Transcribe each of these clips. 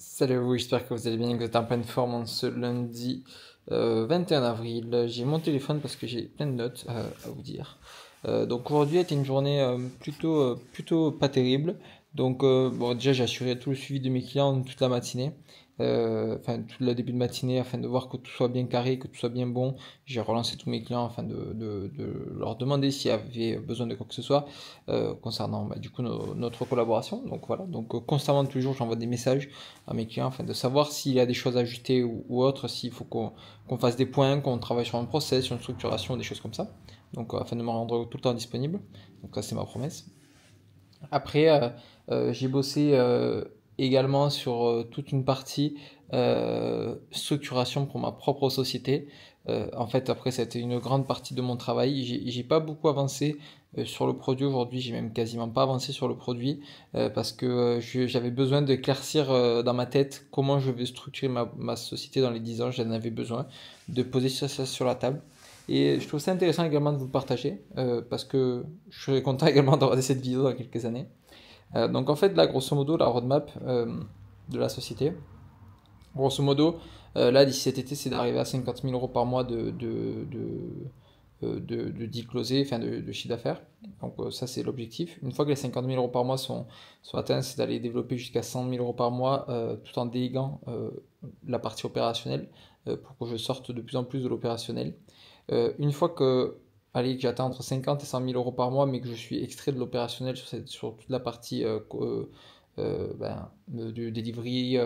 Salut à vous, j'espère que vous allez bien, que vous êtes en pleine forme en ce lundi 21 avril. J'ai mon téléphone parce que j'ai plein de notes à vous dire. Donc aujourd'hui a été une journée plutôt pas terrible. Donc bon, déjà j'ai assuré tout le suivi de mes clients toute la matinée. Enfin tout le début de matinée afin de voir que tout soit bien carré, que tout soit bien bon. J'ai relancé tous mes clients afin de leur demander s'il y avait besoin de quoi que ce soit concernant du coup notre collaboration. Donc voilà, donc constamment tous les jours j'envoie des messages à mes clients afin de savoir s'il y a des choses à ajuster ou autre, s'il faut qu'on fasse des points, qu'on travaille sur un process, sur une structuration, des choses comme ça. Donc afin de me rendre tout le temps disponible. Donc ça c'est ma promesse. Après, j'ai bossé également sur toute une partie structuration pour ma propre société. En fait, après, c'était une grande partie de mon travail. J'ai pas beaucoup avancé sur le produit aujourd'hui. J'ai même quasiment pas avancé sur le produit parce que j'avais besoin d'éclaircir dans ma tête comment je vais structurer ma société dans les 10 ans. J'en avais besoin de poser ça sur la table. Et je trouve ça intéressant également de vous le partager parce que je serais content également d'avoir cette vidéo dans quelques années. Donc en fait, là, grosso modo, la roadmap de la société, grosso modo, là, d'ici cet été, c'est d'arriver à 50 000 euros par mois de deal closé, enfin de chiffre d'affaires. Donc ça, c'est l'objectif. Une fois que les 50 000 euros par mois sont atteints, c'est d'aller développer jusqu'à 100 000 euros par mois tout en déléguant la partie opérationnelle pour que je sorte de plus en plus de l'opérationnel. Une fois que, allez, que j'atteins entre 50 et 100 000 euros par mois, mais que je suis extrait de l'opérationnel sur toute la partie du delivery,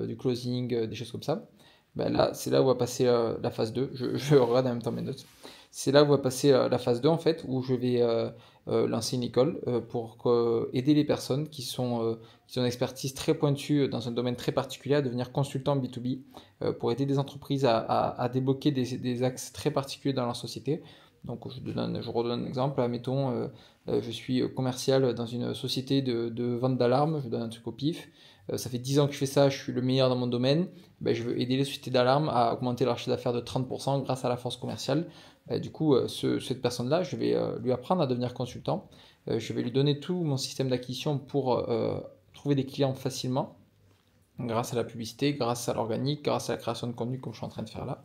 du closing, des choses comme ça, ben là, c'est là où va passer la phase 2. Je regarde en même temps mes notes. C'est là où va passer la phase 2 en fait, où je vais lancer une école pour aider les personnes qui ont une expertise très pointue dans un domaine très particulier à devenir consultant B2B pour aider des entreprises à débloquer des axes très particuliers dans leur société. Donc je redonne un exemple, admettons, je suis commercial dans une société de vente d'alarmes, je donne un truc au pif, ça fait 10 ans que je fais ça, je suis le meilleur dans mon domaine, ben, je veux aider les sociétés d'alarmes à augmenter leur chiffre d'affaires de 30% grâce à la force commerciale. Du coup, cette personne-là, je vais lui apprendre à devenir consultant, je vais lui donner tout mon système d'acquisition pour trouver des clients facilement, grâce à la publicité, grâce à l'organique, grâce à la création de contenu comme je suis en train de faire là.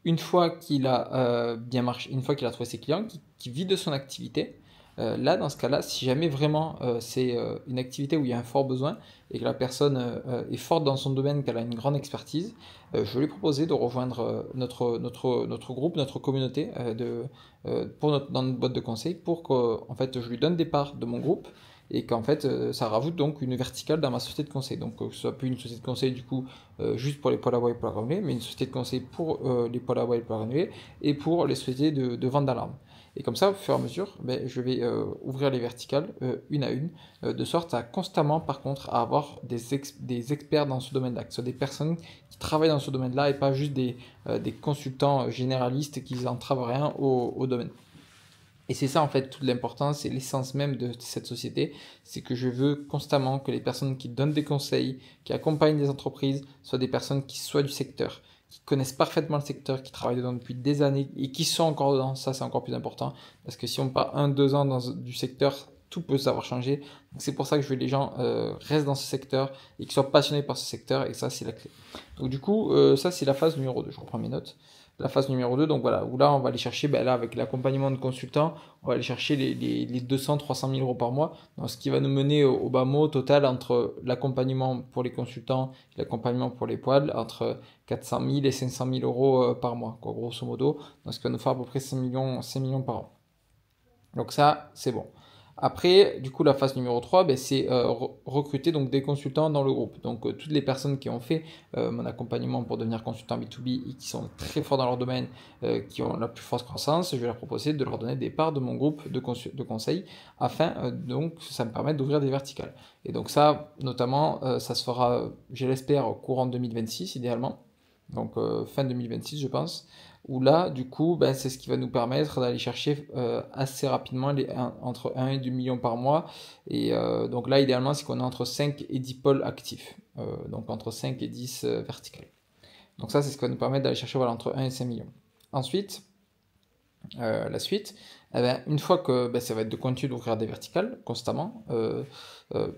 Une fois qu'il a bien marché, une fois qu'il a trouvé ses clients, qui vit de son activité, là, dans ce cas-là, si jamais vraiment c'est une activité où il y a un fort besoin et que la personne est forte dans son domaine, qu'elle a une grande expertise, je vais lui proposer de rejoindre notre groupe, notre communauté dans notre boîte de conseil pour que en fait, je lui donne des parts de mon groupe et qu'en fait ça rajoute donc une verticale dans ma société de conseil. Donc que ce soit plus une société de conseil du coup juste pour les poils à bois et pour la granulée, mais une société de conseil pour les poils à bois et pour la granulée et pour les sociétés de vente d'alarme. Et comme ça, au fur et à mesure, ben, je vais ouvrir les verticales une à une, de sorte à constamment, par contre, à avoir des experts dans ce domaine-là, que ce soit des personnes qui travaillent dans ce domaine-là et pas juste des consultants généralistes qui n'entravent rien au domaine. Et c'est ça en fait toute l'importance et l'essence même de cette société, c'est que je veux constamment que les personnes qui donnent des conseils, qui accompagnent des entreprises, soient des personnes qui soient du secteur, qui connaissent parfaitement le secteur, qui travaillent dedans depuis des années et qui sont encore dedans. Ça c'est encore plus important parce que si on part 1, 2 ans du secteur, tout peut savoir changer. Donc c'est pour ça que je veux que les gens restent dans ce secteur et qu'ils soient passionnés par ce secteur et ça c'est la clé. Donc du coup ça c'est la phase numéro 2. Je reprends mes notes. La phase numéro 2, donc voilà, où là on va aller chercher, ben là avec l'accompagnement de consultants, on va aller chercher les 200-300 000 euros par mois, donc ce qui va nous mener au bas mot total entre l'accompagnement pour les consultants et l'accompagnement pour les poils, entre 400 000 et 500 000 euros par mois, quoi, grosso modo, donc ce qui va nous faire à peu près 5 millions par an. Donc ça, c'est bon. Après, du coup, la phase numéro 3, ben, c'est recruter donc, des consultants dans le groupe. Donc, toutes les personnes qui ont fait mon accompagnement pour devenir consultant B2B et qui sont très forts dans leur domaine, qui ont la plus forte croissance, je vais leur proposer de leur donner des parts de mon groupe de conseil afin, donc, ça me permet d'ouvrir des verticales. Et donc ça, notamment, ça se fera, je l'espère, au courant 2026, idéalement. Donc, fin 2026, je pense où là, du coup, ben, c'est ce qui va nous permettre d'aller chercher assez rapidement entre 1 et 2 millions par mois. Et donc là, idéalement, c'est qu'on a entre 5 et 10 pôles actifs. Donc entre 5 et 10 verticales. Donc ça, c'est ce qui va nous permettre d'aller chercher voilà, entre 1 et 5 millions. Ensuite, la suite, eh ben, une fois que ben, ça va être de continuer d'ouvrir des verticales constamment,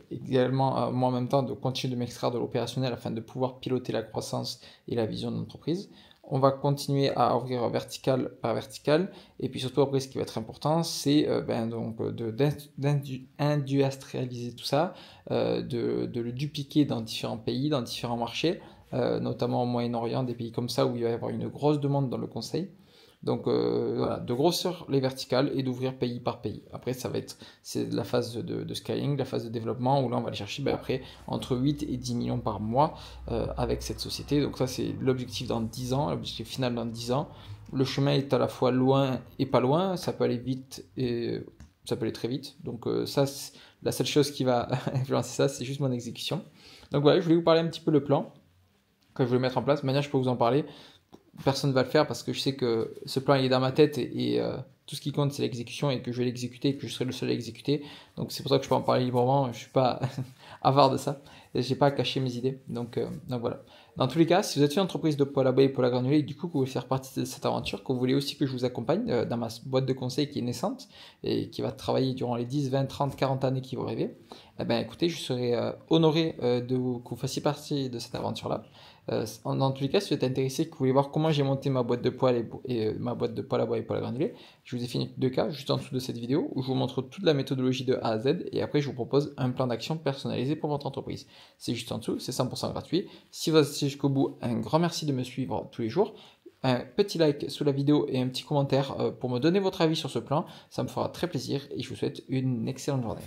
également moi en même temps de continuer de m'extraire de l'opérationnel afin de pouvoir piloter la croissance et la vision de l'entreprise. On va continuer à ouvrir vertical par vertical, et puis surtout après ce qui va être important, c'est ben, donc d'industrialiser tout ça, de le dupliquer dans différents pays, dans différents marchés, notamment au Moyen-Orient, des pays comme ça où il va y avoir une grosse demande dans le conseil. Donc voilà, de grossir les verticales et d'ouvrir pays par pays. Après, c'est la phase de scaling, la phase de développement où là on va aller chercher ben, après entre 8 et 10 millions par mois avec cette société. Donc ça c'est l'objectif dans 10 ans, l'objectif final dans 10 ans. Le chemin est à la fois loin et pas loin, ça peut aller vite et ça peut aller très vite. Donc ça, la seule chose qui va influencer ça, c'est juste mon exécution. Donc voilà, je voulais vous parler un petit peu le plan que je vais mettre en place. De manière, je peux vous en parler. Personne ne va le faire parce que je sais que ce plan il est dans ma tête et tout ce qui compte c'est l'exécution et que je vais l'exécuter et que je serai le seul à l'exécuter. Donc c'est pour ça que je peux en parler librement, je suis pas avare de ça, j'ai pas à cacher mes idées. Donc voilà. Dans tous les cas, si vous êtes une entreprise de poêle à bois et poêle à granulés et du coup que vous voulez faire partie de cette aventure, que vous voulez aussi que je vous accompagne dans ma boîte de conseil qui est naissante et qui va travailler durant les 10, 20, 30, 40 années qui vont rêver, eh ben écoutez, je serai honoré que vous fassiez partie de cette aventure-là. Dans tous les cas, si vous êtes intéressé, que vous voulez voir comment j'ai monté ma boîte de poêle et ma boîte de poêle à bois et poêle à granulés, je vous ai fait deux cas juste en dessous de cette vidéo où je vous montre toute la méthodologie de A à Z et après je vous propose un plan d'action personnalisé pour votre entreprise. C'est juste en dessous, c'est 100% gratuit. Si vous restez jusqu'au bout, un grand merci de me suivre tous les jours. Un petit like sous la vidéo et un petit commentaire pour me donner votre avis sur ce plan, ça me fera très plaisir et je vous souhaite une excellente journée.